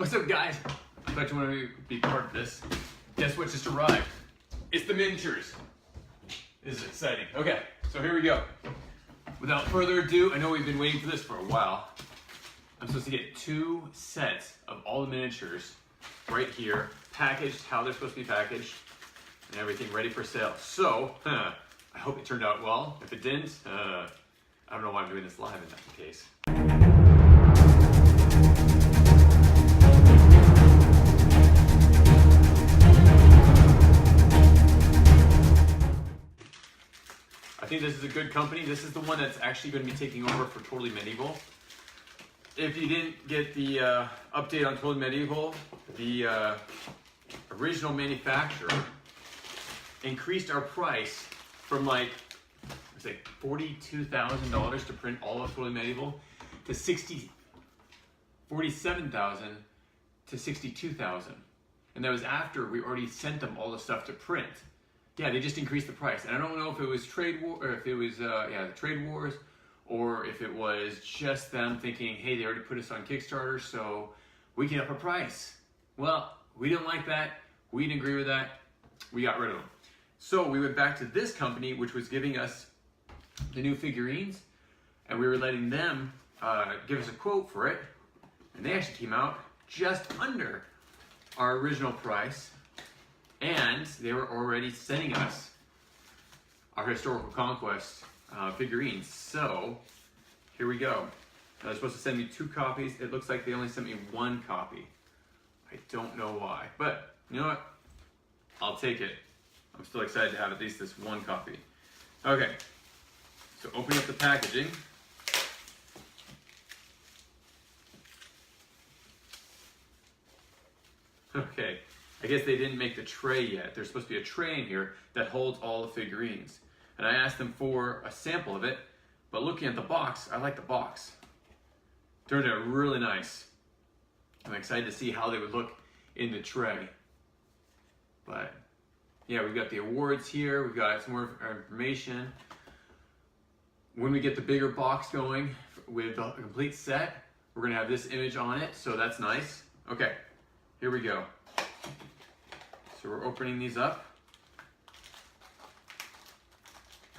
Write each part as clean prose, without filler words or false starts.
What's up, guys? I thought you wanted to be part of this. Guess what just arrived? It's the miniatures. This is exciting. Okay, so here we go. Without further ado, I know we've been waiting for this for a while. I'm supposed to get 2 sets of all the miniatures right here, packaged how they're supposed to be packaged, and everything ready for sale. So, I hope it turned out well. If it didn't, I don't know why I'm doing this live in that case. I think this is a good company. This is the one that's actually going to be taking over for Totally Medieval. If you didn't get the update on Totally Medieval, the original manufacturer increased our price from like $42,000 to print all of Totally Medieval to $47,000 to $62,000, and that was after we already sent them all the stuff to print. Yeah, they just increased the price, and I don't know if it was trade war, or if it was the trade wars, or if it was just them thinking, hey, they already put us on Kickstarter, so we can up our price. Well, we didn't like that. We didn't agree with that. We got rid of them. So we went back to this company, which was giving us the new figurines, and we were letting them give us a quote for it, and they actually came out just under our original price. And they were already sending us our historical Conquest figurines. So here we go. They're supposed to send me 2 copies. It looks like they only sent me 1 copy. I don't know why, but you know what? I'll take it. I'm still excited to have at least this 1 copy. Okay, so open up the packaging. Okay. I guess they didn't make the tray yet. There's supposed to be a tray in here that holds all the figurines. And I asked them for a sample of it, but looking at the box, I like the box. Turned out really nice. I'm excited to see how they would look in the tray. But yeah, we've got the awards here. We've got some more information. When we get the bigger box going with the complete set, we're gonna have this image on it, so that's nice. Okay, here we go. So we're opening these up.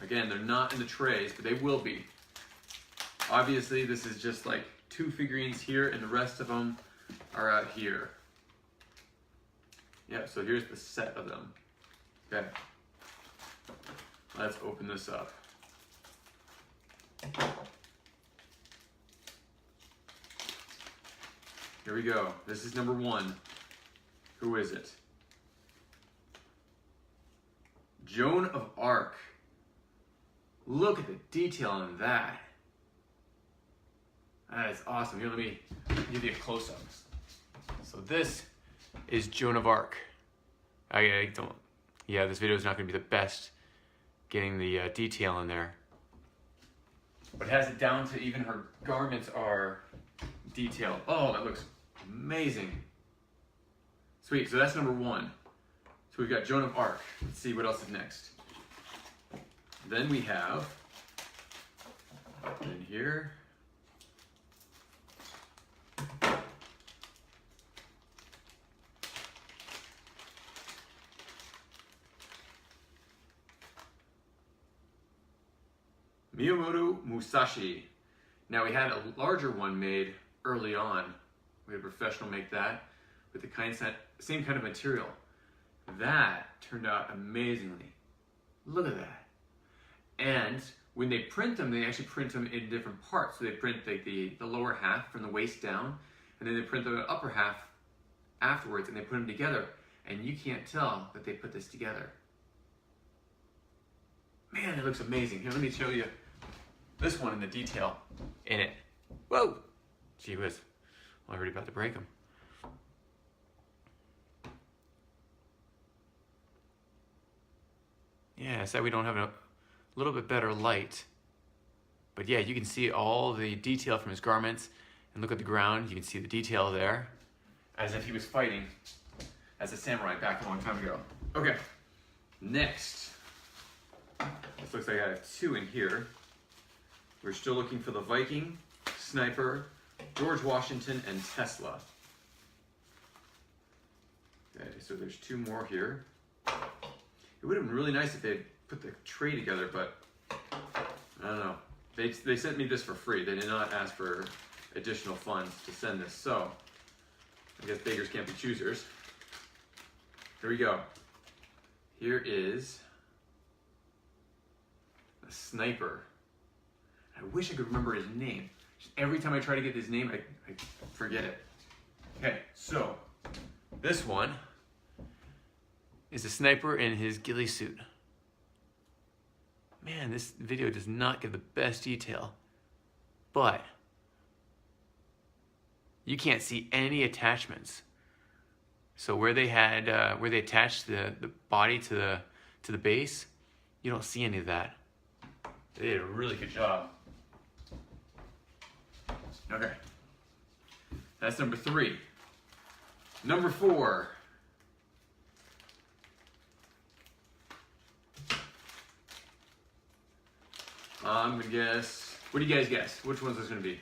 Again, they're not in the trays, but they will be. Obviously, this is just like 2 figurines here, and the rest of them are out here. Yeah, so here's the set of them. Okay. Let's open this up. Here we go. This is number 1. Who is it? Joan of Arc. Look at the detail on that. That is awesome. Here, let me give you a close-up. So this is Joan of Arc. This video is not going to be the best getting the detail in there. But it has it down to even her garments are detailed. Oh, that looks amazing. Sweet, so that's number 1. So we've got Joan of Arc. Let's see what else is next. Then we have, in here, Miyamoto Musashi. Now we had a larger one made early on. We had a professional make that with the same kind of material. That turned out amazingly. Look at that. And when they print them, they actually print them in different parts. So they print like the lower half from the waist down, and then they print the upper half afterwards, and they put them together. And you can't tell that they put this together. Man, it looks amazing. Here, let me show you this one in the detail in it. Whoa! Gee whiz. I'm already about to break them. Yeah, so we don't have a little bit better light. But yeah, you can see all the detail from his garments. And look at the ground, you can see the detail there. As if he was fighting as a samurai back a long time ago. Okay, next. This looks like I have 2 in here. We're still looking for the Viking, Sniper, George Washington, and Tesla. Okay, so there's 2 more here. It would have been really nice if they'd put the tray together, but I don't know. They sent me this for free. They did not ask for additional funds to send this, so I guess beggars can't be choosers. Here we go. Here is a sniper. I wish I could remember his name. Just every time I try to get his name, I forget it. Okay, so this one is a sniper in his ghillie suit. Man, this video does not give the best detail, but you can't see any attachments. So where they had, where they attached the body to the base, you don't see any of that. They did a really good job. Okay, that's number 3. Number 4. I'm gonna guess. What do you guys guess? Which one's this gonna be?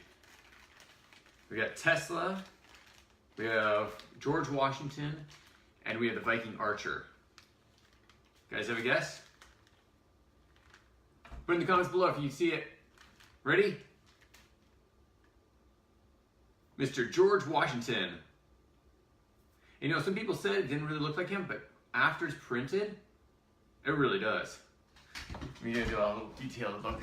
We got Tesla, we have George Washington, and we have the Viking archer. You guys have a guess? Put in the comments below if you see it. Ready? Mr. George Washington. You know, some people said it didn't really look like him, but after it's printed, it really does. We're gonna do a little detailed look.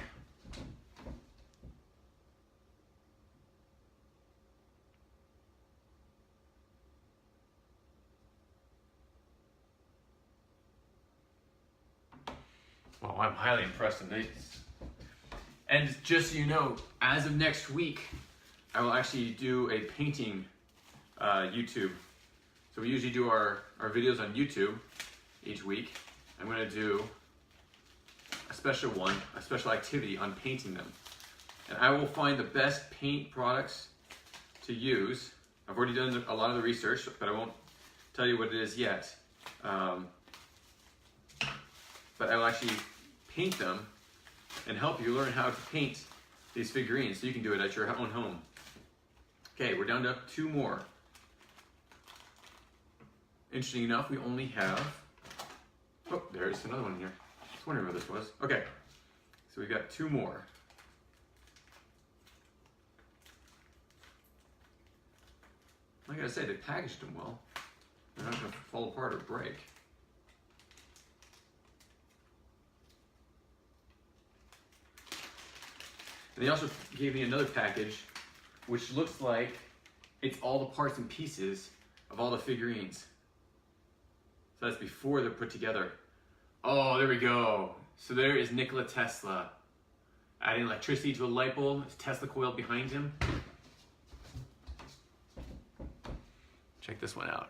Well, I'm highly impressed in these. And just so you know, as of next week, I will actually do a painting YouTube. So we usually do our videos on YouTube each week. I'm going to do a special one, a special activity on painting them. And I will find the best paint products to use. I've already done a lot of the research, but I won't tell you what it is yet. But I will actually paint them and help you learn how to paint these figurines so you can do it at your own home. Okay, we're down to 2 more. Interesting enough, we only have, oh, there's another one here. I was wondering what this was. Okay, so we got 2 more. I gotta say, they packaged them well. They're not gonna fall apart or break. And they also gave me another package, which looks like it's all the parts and pieces of all the figurines. So that's before they're put together. Oh, there we go. So there is Nikola Tesla. Adding electricity to a light bulb. It's Tesla coil behind him. Check this one out.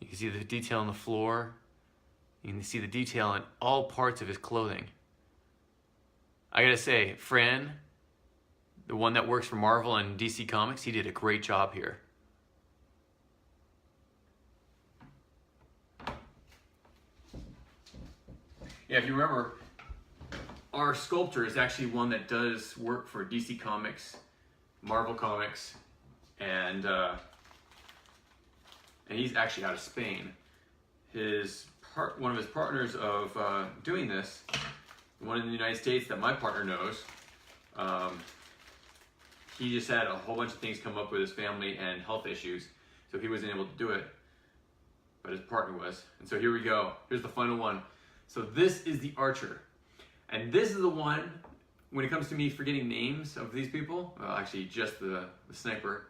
You can see the detail on the floor. You can see the detail on all parts of his clothing. I gotta say, Fran, the one that works for Marvel and DC Comics, he did a great job here. Yeah, if you remember, our sculptor is actually one that does work for DC Comics, Marvel Comics, and he's actually out of Spain. One of his partners of doing this, one in the United States that my partner knows, he just had a whole bunch of things come up with his family and health issues, so he wasn't able to do it, but his partner was. And so here we go. Here's the final one. So this is the archer. And this is the one, when it comes to me forgetting names of these people, well, actually just the sniper,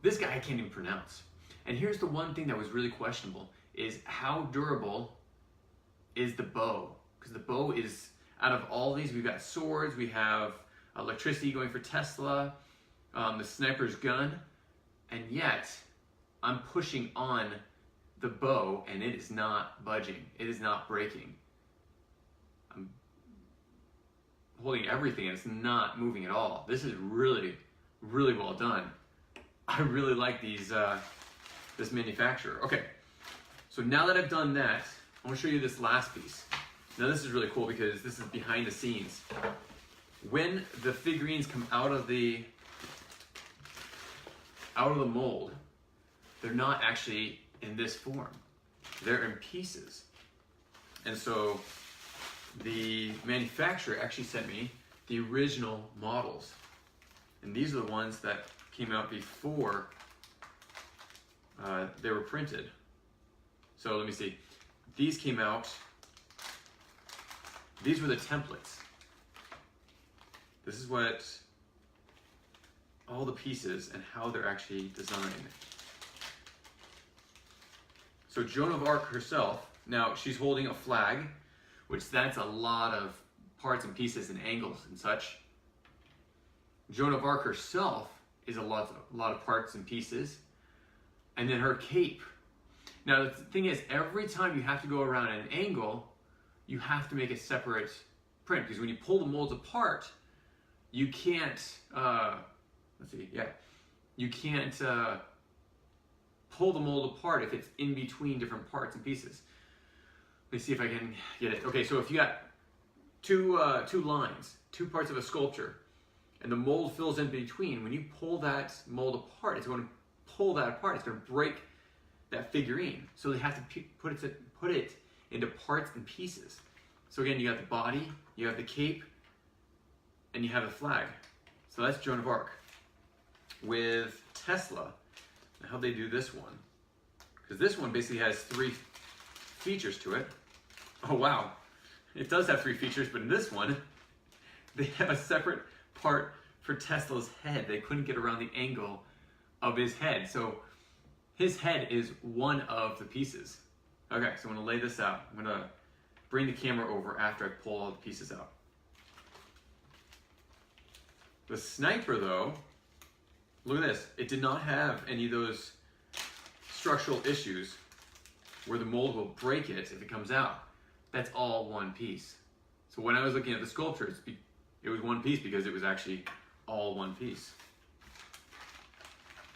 this guy I can't even pronounce. And here's the one thing that was really questionable, is how durable is the bow? Because the bow is, out of all these, we've got swords, we have electricity going for Tesla, the sniper's gun, and yet I'm pushing on the bow and it is not budging, it is not breaking. I'm holding everything and it's not moving at all. This is really, really well done. I really like these, this manufacturer. Okay, so now that I've done that, I want to show you this last piece. Now this is really cool because this is behind the scenes. When the figurines come out of the out of the mold, they're not actually in this form. They're in pieces. And so the manufacturer actually sent me the original models. And these are the ones that came out before they were printed. So let me see. These came out, these were the templates. This is what all the pieces and how they're actually designed. So Joan of Arc herself, now she's holding a flag, which that's a lot of parts and pieces and angles and such. Joan of Arc herself is a lot of parts and pieces. And then her cape. Now the thing is, every time you have to go around at an angle, you have to make a separate print, because when you pull the molds apart, you can't, you can't pull the mold apart if it's in between different parts and pieces. Let me see if I can get it. Okay, so if you got two lines, two parts of a sculpture, and the mold fills in between, when you pull that mold apart, it's going to pull that apart. It's going to break that figurine. So they have to put it into parts and pieces. So again, you got the body, you have the cape, and you have the flag. So that's Joan of Arc. With Tesla, how'd they do this one? Because this one basically has 3 features to it. Oh wow, it does have 3 features, but in this one, they have a separate part for Tesla's head. They couldn't get around the angle of his head. So his head is one of the pieces. Okay, so I'm gonna lay this out. I'm gonna bring the camera over after I pull all the pieces out. The sniper though, look at this. It did not have any of those structural issues where the mold will break it if it comes out. That's all one piece. So when I was looking at the sculpture, it was one piece because it was actually all one piece.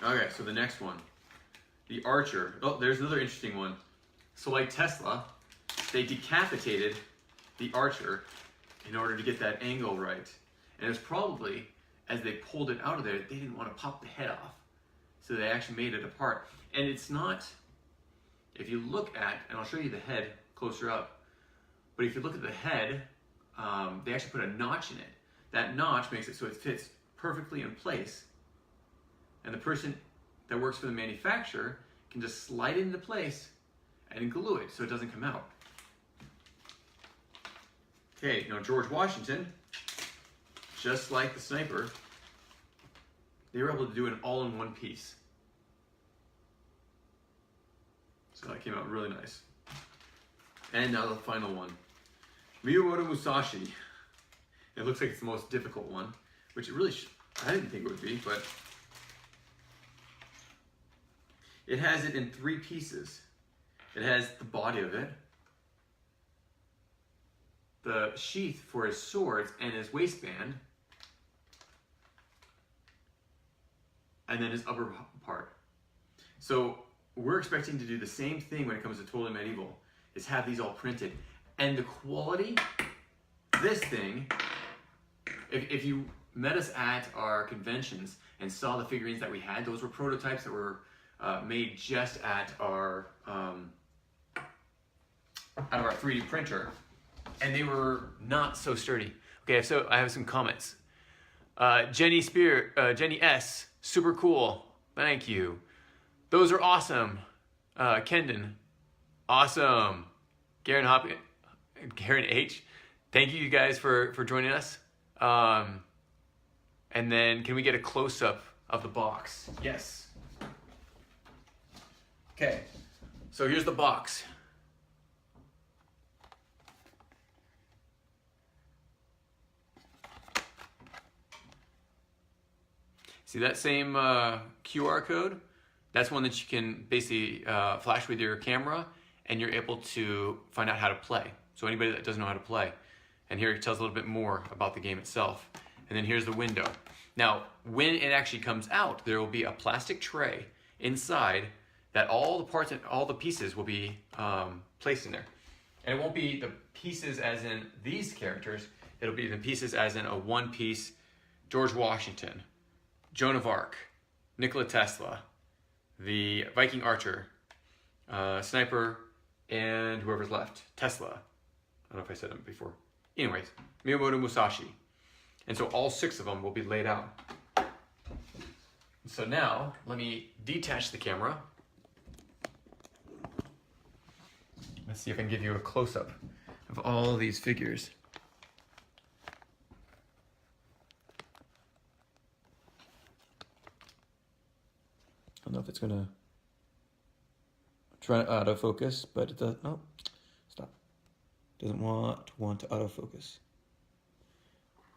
Okay, so the next one, the archer. Oh, there's another interesting one. So like Tesla, they decapitated the archer in order to get that angle right. And it's probably, as they pulled it out of there, they didn't want to pop the head off. So they actually made it apart. And it's not, if you look at, and I'll show you the head closer up, but if you look at the head, they actually put a notch in it. That notch makes it so it fits perfectly in place. And the person that works for the manufacturer can just slide it into place and glue it so it doesn't come out. Okay, now George Washington, just like the sniper, they were able to do an all-in-one piece. So that came out really nice. And now the final one. Miyamoto Musashi. It looks like it's the most difficult one, which it really I didn't think it would be, but it has it in 3 pieces. It has the body of it, the sheath for his swords and his waistband, and then his upper part. So we're expecting to do the same thing when it comes to Totally Medieval, is have these all printed. And the quality, this thing, if you met us at our conventions and saw the figurines that we had, those were prototypes that were made just at our out of our 3D printer, and they were not so sturdy. Okay, so I have some comments. Jenny S, super cool, thank you. Those are awesome. Kendon, awesome. Garen H, thank you guys for joining us. And then can we get a close-up of the box? Yes. Okay, so here's the box. See that same QR code? That's one that you can basically flash with your camera, and you're able to find out how to play. So anybody that doesn't know how to play. And here it tells a little bit more about the game itself. And then here's the window. Now, when it actually comes out, there will be a plastic tray inside that all the parts and all the pieces will be placed in there. And it won't be the pieces as in these characters, it'll be the pieces as in a one-piece George Washington, Joan of Arc, Nikola Tesla, the Viking archer, sniper, and whoever's left. Tesla. I don't know if I said it before. Anyways, Miyamoto Musashi. And so all 6 of them will be laid out. So now, let me detach the camera. Let's see if I can give you a close-up of all these figures. I don't know if it's gonna try to autofocus, but it does. No, stop. Doesn't want to autofocus.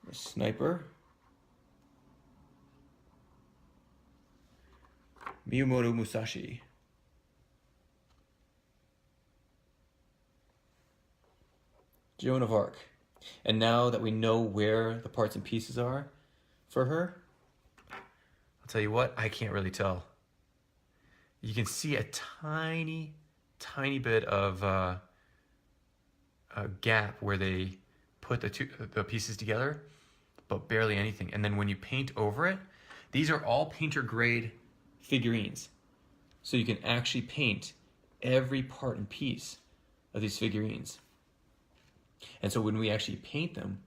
A sniper. Miyamoto Musashi. Joan of Arc. And now that we know where the parts and pieces are for her, I'll tell you what, I can't really tell. You can see a tiny bit of a gap where they put the pieces together, but barely anything. And then when you paint over it, these are all painter grade figurines. So you can actually paint every part and piece of these figurines. And so when we actually paint them,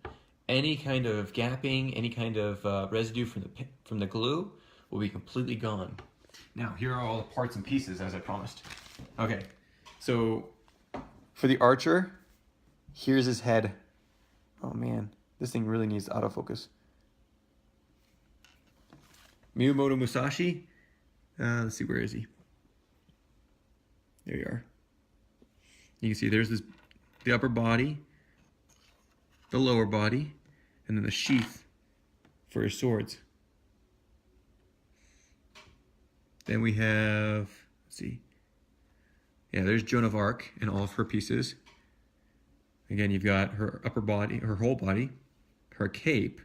any kind of gapping, any kind of residue from the glue will be completely gone. Now, here are all the parts and pieces as I promised. Okay, so for the archer, here's his head. Oh man, this thing really needs autofocus. Miyamoto Musashi, let's see, where is he? There you are. You can see there's the upper body, the lower body, and then the sheath for his swords. Then we have, let's see. Yeah, there's Joan of Arc and all of her pieces. Again, you've got her upper body, her whole body, her cape,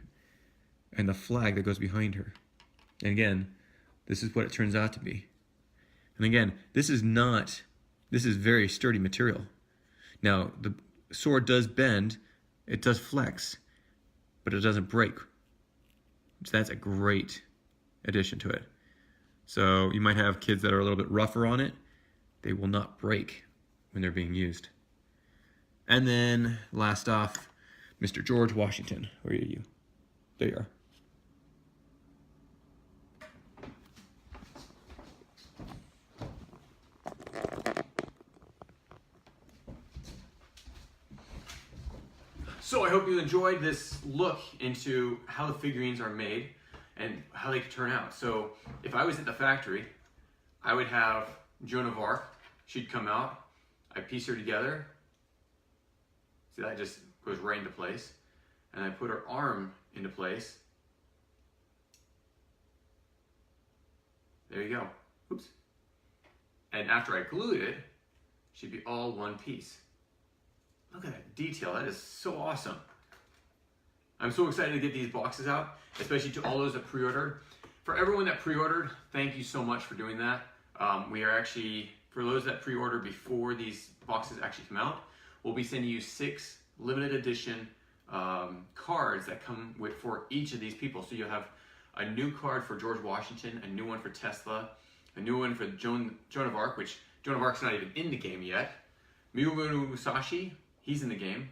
and the flag that goes behind her. And again, this is what it turns out to be. And again, this is very sturdy material. Now, the sword does bend, it does flex, but it doesn't break. So that's a great addition to it. So you might have kids that are a little bit rougher on it. They will not break when they're being used. And then last off, Mr. George Washington. Where are you? There you are. So I hope you enjoyed this look into how the figurines are made and how they could turn out. So if I was at the factory, I would have Joan of Arc. She'd come out, I'd piece her together. See, that just goes right into place. And I put her arm into place. There you go. Oops. And after I glued it, she'd be all one piece. Look at that detail, that is so awesome. I'm so excited to get these boxes out, especially to all those that pre-ordered. For everyone that pre-ordered, thank you so much for doing that. We are actually, for those that pre-order before these boxes actually come out, we'll be sending you 6 limited edition cards that come with for each of these people. So you'll have a new card for George Washington, a new one for Tesla, a new one for Joan of Arc, which Joan of Arc's not even in the game yet. Miyamoto Musashi, he's in the game.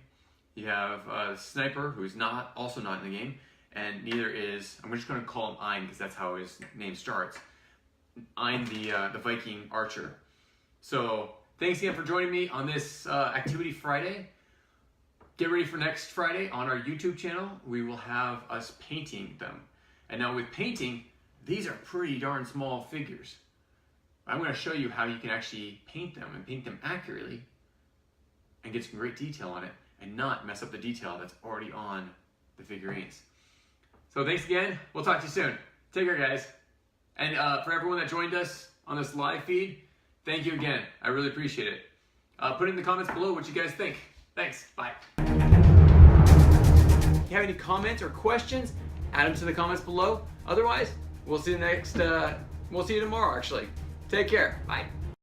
You have a sniper who's also not in the game, and neither is, I'm just going to call him Ein because that's how his name starts. Ein, the Viking archer. So thanks again for joining me on this Activity Friday. Get ready for next Friday on our YouTube channel. We will have us painting them. And now with painting, these are pretty darn small figures. I'm going to show you how you can actually paint them and paint them accurately and get some great detail on it and not mess up the detail that's already on the figurines. So thanks again. We'll talk to you soon. Take care, guys. And for everyone that joined us on this live feed, thank you again. I really appreciate it. Put in the comments below what you guys think. Thanks. Bye. If you have any comments or questions, add them to the comments below. Otherwise, we'll see you tomorrow, actually. Take care. Bye.